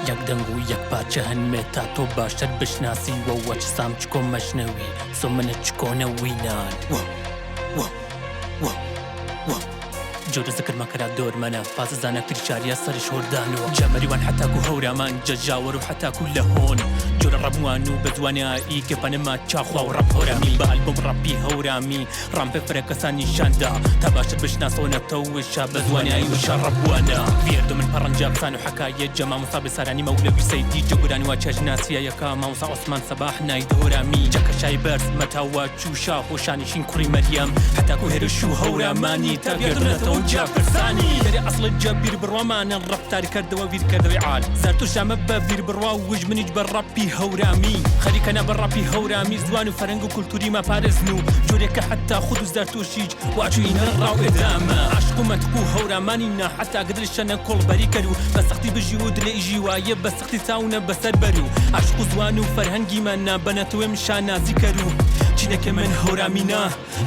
یەک دەنگ و یەک پاچە هەنمێت تا تۆ باشتر بشناسی وەوە چ سام چ کۆم مەشنەوی سۆ منە چ کۆنە وینان جۆرە زەکرمەکەرا دۆرمەنە پاززانە کریچاریە سەرش هۆردانەوە جەمەریوان حتاکو هەورامان جەجاوەر و حتاکو لە هۆن جۆرە ڕەبوان و بەزوانایی کەپەنەما چاخوا و ڕەب هۆرامی بە ئەلبوم ڕەپی هەورامی ڕامپێ فرەکەسان نیشاندا تا باشتر بشناسۆنەتەوە وشە بەزوانایی وشە ڕەبوانە وێردو من پەڕەنجا بسان و حەکایە جەما موسا بسارانی مەولەوی سەیدی جەگورانی وا چەژناسیە یەکا مامۆسا عوسمان سەباح ناید هۆرامی جەکەشای بەرز مەتاوە چوشا خۆشانیشین کوڕی مەریەم حتاکو هێرش و هەورامانی تا گێردونەتەوە جا فرسانی دەرێ ئەسڵ جە بیر بڕوامانە ڕەفتاری کردەوە ویر کردەوەی عال زەرتوشامە بە ویر بڕوا و وژ منیش بە ڕەپی هەورامی خەریکەنە بە ڕەپی هەورامی زوان و فەرەنگ و کولتوری مەپارێزن و جۆرێکە حتا خود و زەرتوشیج واچوینە ڕاو ئێدامە عاشق و مەتق و هەورامانینە حتا گدرشەنە کۆڵبەری کرد و بە سەختی بژی و دلێ ئیژی وایە بە سەختی چاونە بەسەر بەر و عاشق و زوان و فەرهەنگی منە بەنەتەوەی شانازی کرد و چینەکە من هەورامینە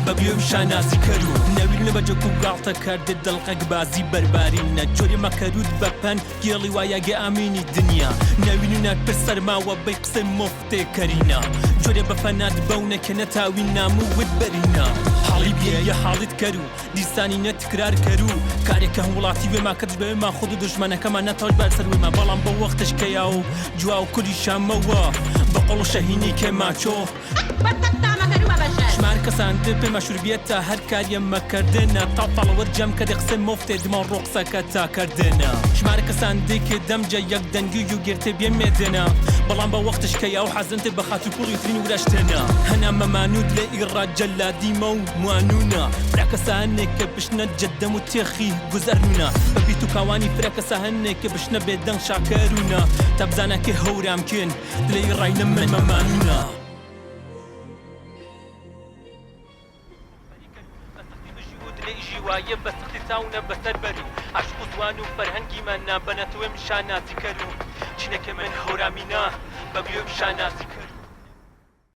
بە بیۆم شانازی کرد و نەویرنە بەجەک و گاڵتە کرد دڵقەک بازی بەربارینە جۆری مەکەرود بەپەن گێڵی وایەگە ئامینی دنیا ناوینونە پر سەرماوە بەی قسەی مفتێ کەرینە جۆرێ بەفەنات بەونەکە نەتاوی ناموت بەرینە حاڵی بیە حاڵیت کرد و دیسانی نەتکرار کرد و کارێکە وڵاتی وێما کردش بەوێما خود و دژمنەکەمان نەتەوەش بەرسەر وێمە بەڵام بە وەختش کەیا و جوا و کوری شامەوە بە قۆڵ و شەهینی کێماچۆ شمار کەسان دێ پێمە شوربیەتە هەر کاریە مەکردنە تاڵتاڵەوەر جەم کە دێ قسەی مفتێ دمە ڕۆقسەکە تاکردنە شمار کەسان دێکێ دەمجە یەک دەنگی و گرتێ بێ مێدنە بەڵام بە وەختش کەیا و حەزنتێ بە خاتو پوڵی ترین ورەشتێنە هەنا مەمانود لە ئیڕات جەلادیمە و موانونە فراکەسە هەنێک کە بشنە جەدەم و تێخی گوزەرنونە بەبیت و کاوانی فراکەسە هەنێک کە بشنە بێدەنگ شاکەرونە تا بزانەکە هەورامکن لە ئیڕاینە من مەمانونە وایە بە سەختی چاونە بەسەر بەر و عاشق و زوان و فەرهەنگی منە بەنەتەوەی شانازی کرد و چینەکە من هەورامینە بە بیۆم شانازی کرد